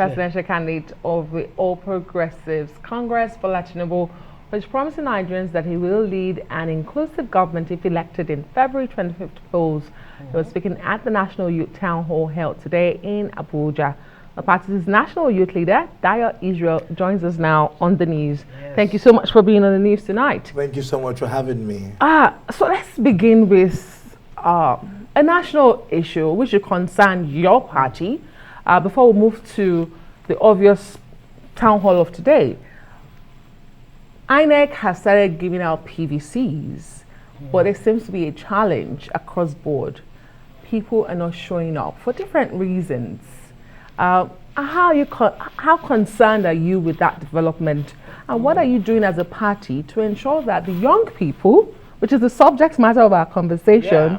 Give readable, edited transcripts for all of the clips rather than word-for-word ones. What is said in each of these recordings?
presidential candidate of the All Progressives Congress, Tinubu, was promising Nigerians that he will lead an inclusive government if elected in February 25th polls. He was speaking at the National Youth Town Hall held today in Abuja. The party's national youth leader, Dayo Israel, joins us now on the news. Yes. Thank you so much for being on the news tonight. Thank you so much for having me. So let's begin with a national issue which should concern your party before we move to the obvious town hall of today. INEC has started giving out PVCs, but there seems to be a challenge across board. People are not showing up for different reasons. How concerned are you with that development, and what are you doing as a party to ensure that the young people, which is the subject matter of our conversation,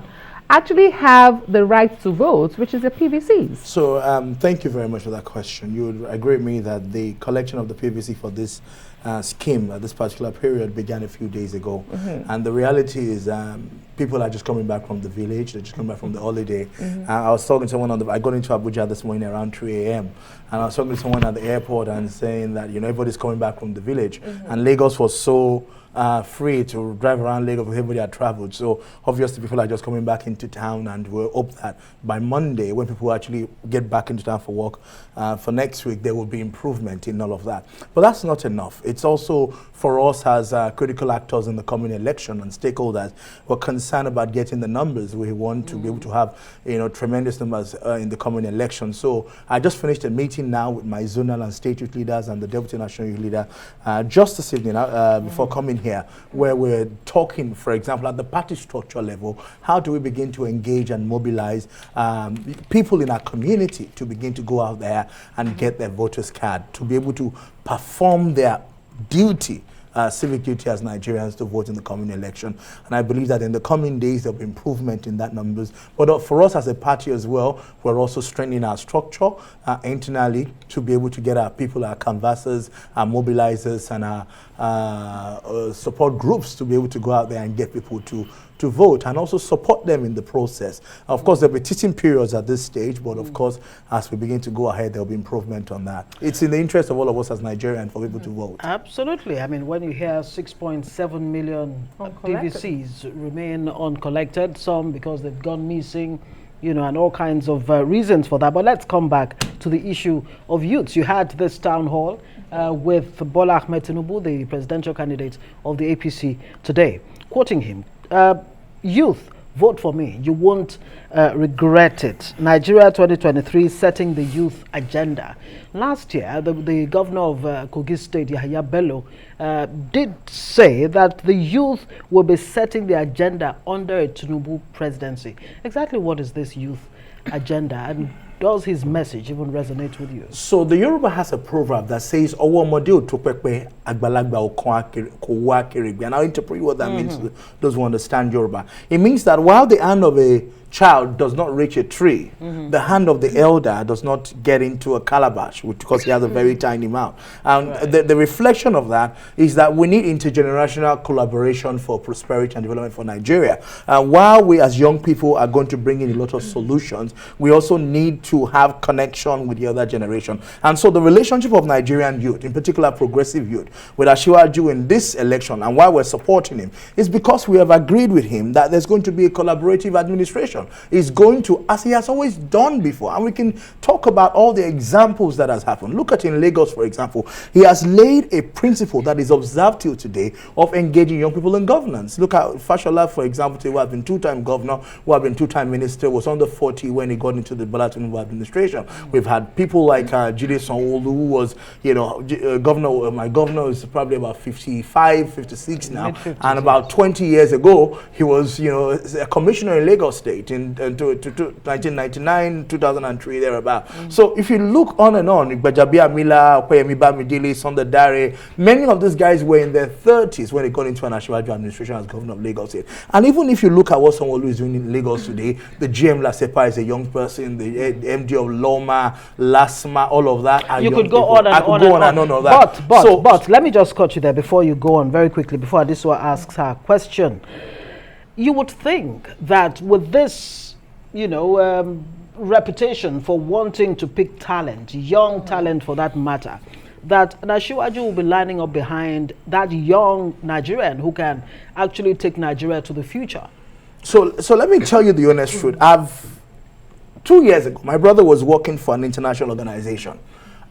actually have the right to vote, which is the PVCs? So thank you very much for that question. You would agree with me that the collection of the PVC for this scheme at this particular period began a few days ago. And the reality is people are just coming back from the village, they're just coming back from the holiday. I was talking to someone I got into Abuja this morning around 3 a.m. and I was talking to someone at the airport and saying that, everybody's coming back from the village. And Lagos was so free to drive around Lagos, everybody had traveled. So obviously people are just coming back into town, and we hope that by Monday, when people actually get back into town for work, for next week, there will be improvement in all of that. But that's not enough. It's also for us as critical actors in the coming election and stakeholders. We're concerned about getting the numbers. We want to be able to have tremendous numbers in the coming election. So I just finished a meeting now with my zonal and state youth leaders and the deputy national youth leader just this evening before coming here, where we're talking, for example, at the party structure level, how do we begin to engage and mobilize people in our community to begin to go out there and get their voters card, to be able to perform their duty, civic duty as Nigerians, to vote in the coming election. And I believe that in the coming days there'll be improvement in that numbers. But for us as a party as well, we're also strengthening our structure internally to be able to get our people, our canvassers, our mobilizers, and our support groups to be able to go out there and get people to vote and also support them in the process. Of course, there'll be teaching periods at this stage, but of course, as we begin to go ahead, there'll be improvement on that. It's in the interest of all of us as Nigerians for people to vote. Absolutely. I mean, when you hear 6.7 million PVCs remain uncollected, some because they've gone missing, and all kinds of reasons for that. But let's come back to the issue of youths. You had this town hall with Bola Ahmed Tinubu, the presidential candidate of the APC today, quoting him, youth, vote for me. You won't regret it. Nigeria 2023, setting the youth agenda. Last year, the governor of Kogi State, Yahaya Bello, did say that the youth will be setting the agenda under a Tinubu presidency. Exactly what is this youth agenda, and does his message even resonate with you? So the Yoruba has a proverb that says, "Owo omode o to pepe, agbalagba o ko wa keregbe." And I'll interpret what that means to those who understand Yoruba. It means that while the hand of a child does not reach a tree, the hand of the elder does not get into a calabash because he has a very tiny mouth. And the reflection of that is that we need intergenerational collaboration for prosperity and development for Nigeria. While we as young people are going to bring in a lot of solutions, we also need to have connection with the other generation. And so the relationship of Nigerian youth, in particular progressive youth, with Asiwaju in this election, and why we're supporting him, is because we have agreed with him that there's going to be a collaborative administration. Is going to, as he has always done before, and we can talk about all the examples that has happened. Look at in Lagos, for example, he has laid a principle that is observed till today of engaging young people in governance. Look at Fashola, for example, who has been two-time governor, who has been two-time minister, was under 40 when he got into the Bola Tinubu administration. We've had people like Jide Sanwo-Olu, who was, governor. My governor is probably about 55, 56 now, and about 20 years ago, he was, a commissioner in Lagos State in 1999, 2003, thereabout. So if you look on and on, Gbajabia Mila, Opeyemi Bamidele, Sondadare, many of these guys were in their 30s when they got into an Asiwaju administration as governor of Lagos State. And even if you look at what Sanwo-Olu is doing in Lagos today, the GM Lasepa is a young person, the MD of Loma, Lasma, all of that. You could go on and on and on. But let me just cut you there before you go on very quickly, before Adiswa asks her question. You would think that with this, reputation for wanting to pick talent, young talent for that matter, that Asiwaju will be lining up behind that young Nigerian who can actually take Nigeria to the future. So let me tell you the honest truth. 2 years ago, my brother was working for an international organization.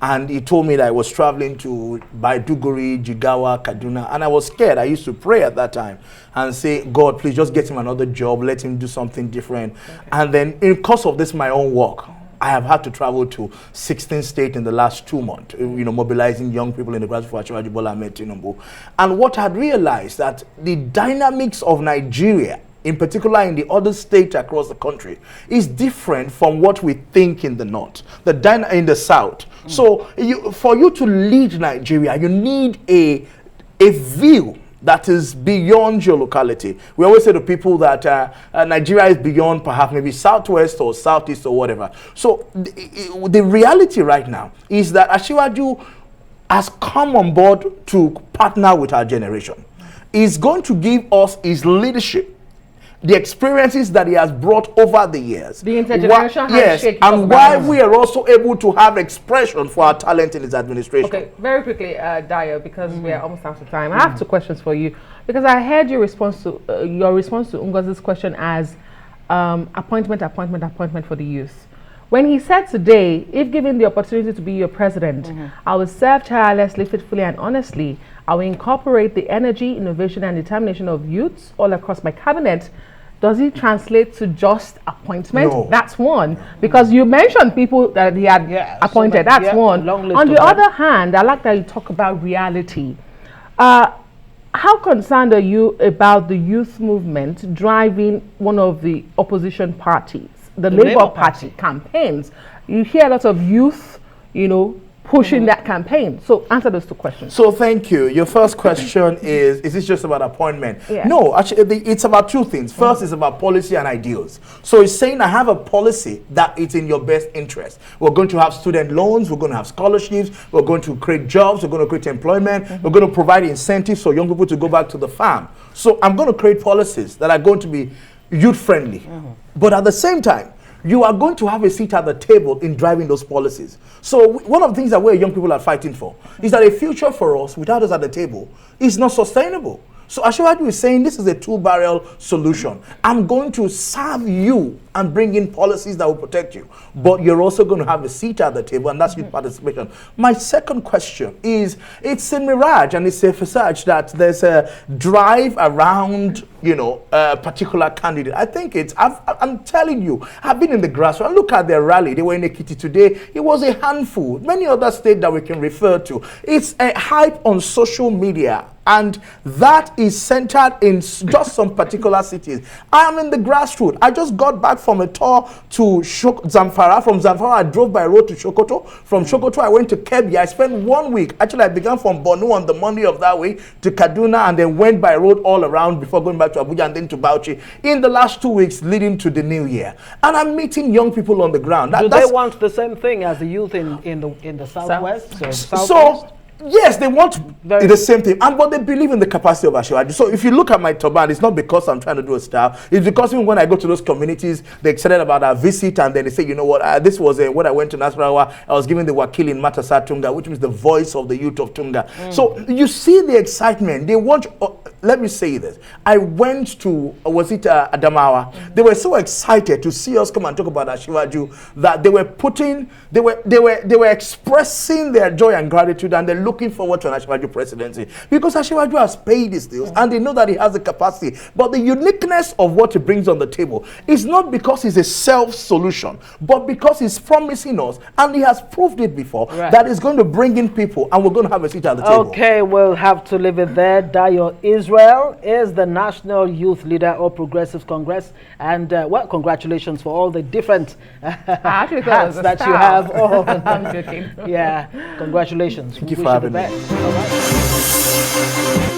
And he told me that I was traveling to Maiduguri, Jigawa, Kaduna, and I was scared. I used to pray at that time and say, God, please just get him another job, let him do something different. Okay. And then in course of this, my own work, I have had to travel to 16 states in the last 2 months, mobilizing young people in the grassroots for Asiwaju Bola Ahmed Tinubu. And what I had realized that the dynamics of Nigeria, in particular in the other states across the country, is different from what we think in the north, in the south. So for you to lead Nigeria, you need a view that is beyond your locality. We always say to people that Nigeria is beyond perhaps maybe southwest or southeast or whatever. So the reality right now is that Asiwaju has come on board to partner with our generation. He's going to give us his leadership, the experiences that he has brought over the years. The intergenerational handshake. Yes, and why we are also able to have expression for our talent in his administration. Okay, very quickly, Dayo, because we are almost out of time. I have 2 questions for you, because I heard your response to Ngozi's question as appointment for the youth. When he said today, if given the opportunity to be your president, I will serve tirelessly, faithfully, and honestly. I will incorporate the energy, innovation, and determination of youths all across my cabinet. Does it translate to just appointment? No. That's one. Because you mentioned people that he had appointed. That's one. On the other hand, I like that you talk about reality. How concerned are you about the youth movement driving one of the opposition parties, the Labour Party campaigns? You hear a lot of youth, pushing that campaign. So answer those 2 questions. So thank you. Your first question is this just about appointment? Yeah. No, actually it's about 2 things. First is about policy and ideals. So it's saying I have a policy that is in your best interest. We're going to have student loans, we're going to have scholarships, we're going to create jobs, we're going to create employment, we're going to provide incentives for young people to go back to the farm. So I'm going to create policies that are going to be youth friendly. But at the same time, you are going to have a seat at the table in driving those policies. So one of the things that we young people are fighting for is that a future for us without us at the table is not sustainable. So Asiwaju is saying this is a 2-barrel solution. I'm going to serve you and bring in policies that will protect you. But you're also going to have a seat at the table, and that's youth participation. My second question is, it's a Mirage and it's a Facade that there's a drive around, a particular candidate. I think I'm telling you, I've been in the grassroots. Look at their rally. They were in Ekiti today. It was a handful. Many other states that we can refer to. It's a hype on social media, and that is centered in just some particular cities. I am in the grassroots. I just got back from a tour to Zamfara. From Zamfara, I drove by road to Sokoto. From Sokoto, I went to Kebbi. I spent 1 week. Actually, I began from Borno on the Monday of that week to Kaduna, and then went by road all around before going back to Abuja and then to Bauchi in the last 2 weeks leading to the new year. And I'm meeting young people on the ground. Do they want the same thing as the youth in the Southwest? So yes, they want the same thing, but they believe in the capacity of Asiwaju. So if you look at my turban, it's not because I'm trying to do a style. It's because even when I go to those communities, they're excited about our visit, and then they say, you know what, this was when I went to Nasarawa, I was given the Wakil in Matasa Tunga, which means the voice of the youth of Tunga. So you see the excitement. They want, let me say this. I went to, Adamawa. They were so excited to see us come and talk about Asiwaju that they were expressing their joy and gratitude, and they're looking forward to an Asiwaju presidency, because Asiwaju has paid his deals and they know that he has the capacity. But the uniqueness of what he brings on the table is not because he's a self-solution, but because he's promising us, and he has proved it before, that he's going to bring in people, and we're going to have a seat at the table. Okay, we'll have to leave it there. Dayo Israel is the National Youth Leader of Progressive Congress, and well, congratulations for all the different hats that you have. Oh, I'm joking. Yeah, congratulations. Thank you for having me. All right.